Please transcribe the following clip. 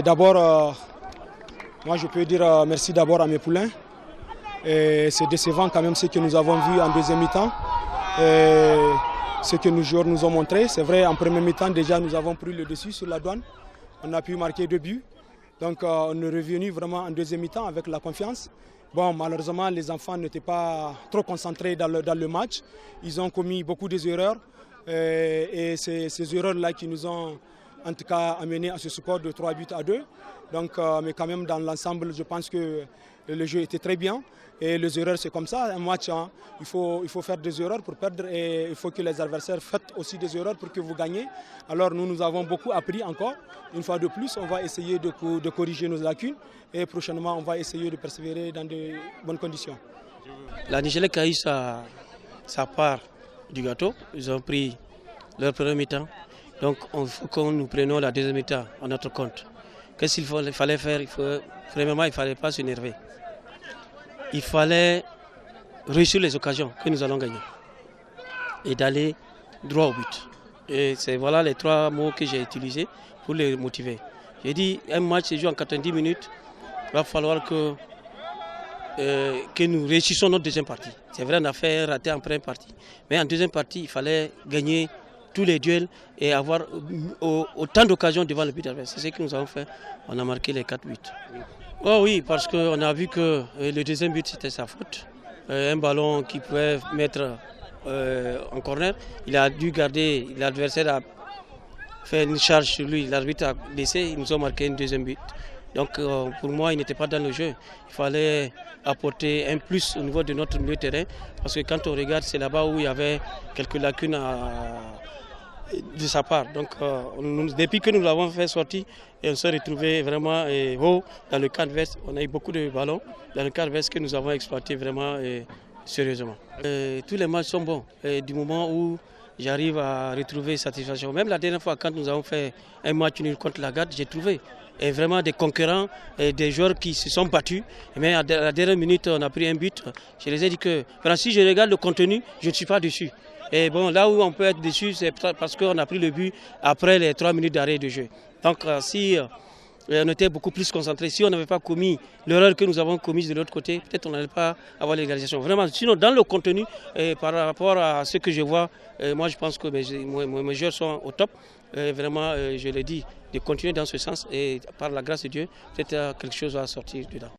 D'abord, moi je peux dire merci d'abord à mes poulains. C'est décevant quand même ce que nous avons vu en deuxième mi-temps. Ce que nos joueurs nous ont montré. C'est vrai, en première mi-temps déjà nous avons pris le dessus sur la Douane. On a pu marquer 2 buts. Donc on est revenu vraiment en deuxième mi-temps avec la confiance. Bon, malheureusement, les enfants n'étaient pas trop concentrés dans le match. Ils ont commis beaucoup d'erreurs. Et c'est ces erreurs-là qui nous ont en tout cas amené à ce score de 3-2. Donc, mais quand même dans l'ensemble, je pense que le jeu était très bien. Et les erreurs, c'est comme ça. Un match, hein, il faut faire des erreurs pour perdre et il faut que les adversaires fassent aussi des erreurs pour que vous gagnez. Alors nous avons beaucoup appris encore. Une fois de plus, on va essayer de corriger nos lacunes et prochainement, on va essayer de persévérer dans de bonnes conditions. La Nigélec a eu sa part du gâteau. Ils ont pris leur premier mi-temps. Donc il faut que nous prenions la deuxième mi-temps en notre compte. Qu'est-ce qu'il fallait faire? Premièrement, il ne fallait pas s'énerver. Il fallait réussir les occasions que nous allons gagner et d'aller droit au but. Et c'est voilà les 3 mots que j'ai utilisés pour les motiver. J'ai dit un match se joue en 90 minutes. Il va falloir que nous réussissions notre deuxième partie. C'est vrai, on a fait rater en première partie. Mais en deuxième partie, il fallait gagner tous les duels et avoir autant d'occasions devant le but adverse. C'est ce que nous avons fait. On a marqué les 4 buts. Oh oui, parce qu'on a vu que le deuxième but, c'était sa faute. Un ballon qu'il pouvait mettre en corner. Il a dû garder, l'adversaire a fait une charge sur lui. L'arbitre a laissé, ils nous ont marqué un deuxième but. Donc pour moi, il n'était pas dans le jeu. Il fallait apporter un plus au niveau de notre milieu de terrain. Parce que quand on regarde, c'est là-bas où il y avait quelques lacunes de sa part. Donc depuis que nous l'avons fait sortir, on s'est retrouvé vraiment haut dans le camp adverse. On a eu beaucoup de ballons dans le camp adverse que nous avons exploité vraiment sérieusement. Tous les matchs sont bons. Du moment où j'arrive à retrouver satisfaction. Même la dernière fois, quand nous avons fait un match nul contre la Garde, j'ai trouvé vraiment des concurrents et des joueurs qui se sont battus. Mais à la dernière minute, on a pris un but. Je les ai dit que si je regarde le contenu, je ne suis pas dessus. Et bon, là où on peut être déçu, c'est parce qu'on a pris le but après les 3 minutes d'arrêt de jeu. Donc si on était beaucoup plus concentré, si on n'avait pas commis l'erreur que nous avons commise de l'autre côté, peut-être on n'allait pas avoir l'égalisation. Vraiment, sinon dans le contenu, par rapport à ce que je vois, moi je pense que mes joueurs sont au top. Vraiment, je l'ai dit, de continuer dans ce sens et par la grâce de Dieu, peut-être quelque chose va sortir dedans.